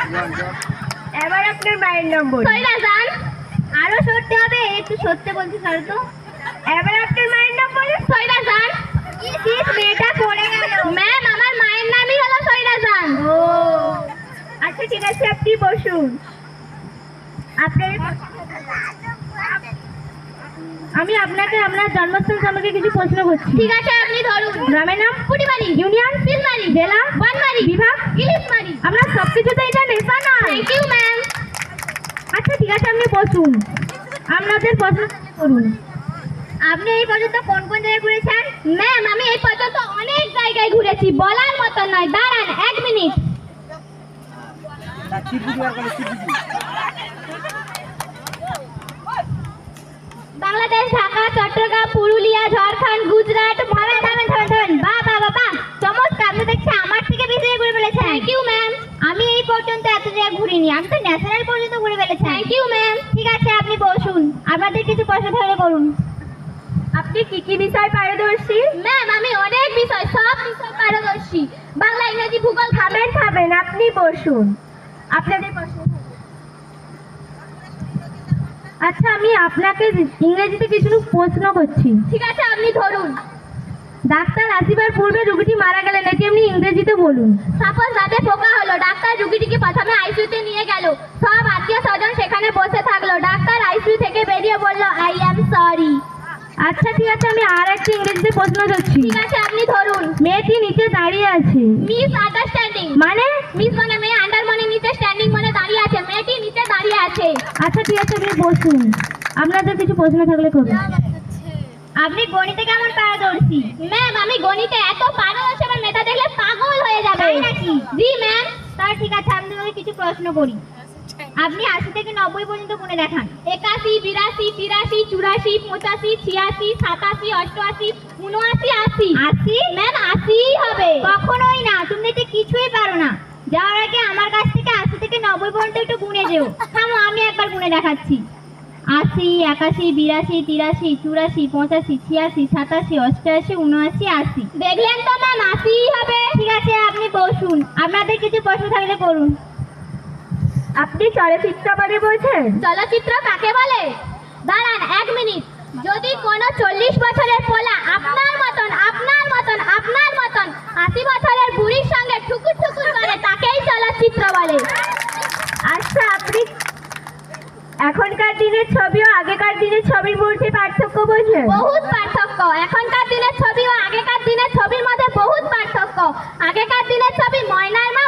এবার আপনার মায়ের নম্বর। সৈরাজান। আরো সরতে হবে, একটু সরতে বলছি স্যার তো। এবার আপনার মায়ের নম্বর। সৈরাজান। ইস, মেয়েটা পড়ে গেল। ম্যাম, আমার মায়ের নামই হলো সৈরাজান। ও আচ্ছা, ঠিক আছে, আপনি বসুন। আপনার আমি আপনাকে আপনার জন্মস্থান সম্পর্কে কিছু প্রশ্ন করছি। ঠিক আছে, আপনি ধরুন। গ্রামের নাম পুটিমারি। ইউনিয়ন সিলমারি। জেলা বনমারি। বিভাগ ইলিশমারি। আমরা সবকিছুতে এটা নেশা না। Thank you ma'am. আচ্ছা, ঠিক আছে, আপনি বসুন। আপনাদের প্রশ্ন করুন। আপনি এই পর্যন্ত কোন কোন জায়গায় ঘুরেছেন? ম্যাম, আমি এই পর্যন্ত অনেক জায়গায় ঘুরেছি, বলার মতো নয়। দাঁড়ান 1 মিনিট। বাংলাদেশ, ঢাকা, চট্টগ্রাম, পুরুলিয়া, ঝাড়খণ্ড, গুজরাট। থামেন। বাবা, চমৎকার। আপনি দেখছি আমার থেকে বেশি জায়গা ঘুরে ফেলেছেন। Thank you ma'am. আমি এই পর্যন্ত এত জায়গা ঘুরিনি, আমি তো ন্যাশনাল পর্যন্ত ঘুরে ফেলেছি। Thank you ma'am. ঠিক আছে, আপনি বসুন। আপনাদের কিছু প্রশ্ন থাকলে করুন। আপনি কি কি বিষয় পারদর্শী? ম্যাম, আমি অনেক বিষয়, সব বিষয় পারদর্শী। বাংলা, ইংরেজি, ভূগোল। খাবেন, আপনি বসুন। আপনাদের প্রশ্ন। আচ্ছা, আমি আপনাকে ইংরেজিতে কিছু প্রশ্ন করছি। ঠিক আছে, আপনি ধরুন। ডাক্তার আসিবার পূর্বে রোগীটি মারা গেলেন, এটি আপনি ইংরেজিতে বলুন। সাপোজ দাঁতে পোকা হলো, ডাক্তার রোগীটিকে প্রথমে আইসিইউতে নিয়ে গেল। সব আত্মীয় স্বজন সেখানে বসে থাকলো। ডাক্তার আইসিইউ থেকে বেরিয়ে বলল, আই অ্যাম সরি। আচ্ছা, ঠিক আছে, আমি আর একটা ইংরেজিতে প্রশ্ন করছি। ঠিক আছে, আপনি ধরুন। মেয়েটি নিচে দাঁড়িয়ে আছে। Miss understanding. মানে? মিস মানে মেয়ে, আন্ডার মানে নিচে, স্ট্যান্ডিং মানে দাঁড়িয়ে আছে। মেয়েটি নিচে দাঁড়িয়ে আছে। আচ্ছা, ঠিক আছে, আপনি বসুন। আপনাদের কিছু প্রশ্ন থাকলে করুন। আপনি গণিতে কেমন পারদর্শী? ম্যাম, আমি গণিতে এত পারদর্শী, আমার মেধা দেখলে পাগল হয়ে যাবে। তাই নাকি? জি ম্যাম। তার ঠিক আছে, আমি আপনাকে কিছু প্রশ্ন করি। আপনি 80 থেকে 90 পর্যন্ত গুণে দেখান। 81, 82, 83, 84, 85, 86, 87, 88, 79, 80। 80? ম্যাম, 80 হবে। কখনোই না, তুমি তো কিছুই পারো না। যাওয়ার আগে আমার কাছ থেকে 80 থেকে 90 পর্যন্ত একটু গুণে যেও। থামো, আমি একবার গুণে দেখাচ্ছি। 80, 81, 82, 83, 84, 85, 86, 87, 88, 79, 80। দেখলেন তো ম্যাম, 80 হবে। ঠিক আছে, আপনি বসুন। আপনাদের কিছু প্রশ্ন থাকলে করুন। আপনি চলচ্চিত্র মানে বোঝেন? চলচ্চিত্র কাকে বলে? দাঁড়ান 1 মিনিট। যদি কোনো 40 বছরের পোলা আপনার মতন 80 বছরের বুড়ির সঙ্গে ঠুকুর করে, তাকেই চলচ্চিত্র বলে। আচ্ছা, আপনি এখনকার দিনের ছবি ও আগেকার দিনের ছবির মধ্যে পার্থক্য বোঝেন? বহুত পার্থক্য। এখনকার দিনের ছবি ও আগেকার দিনের ছবির মধ্যে বহুত পার্থক্য। আগেকার দিনের ছবি ময়নার মা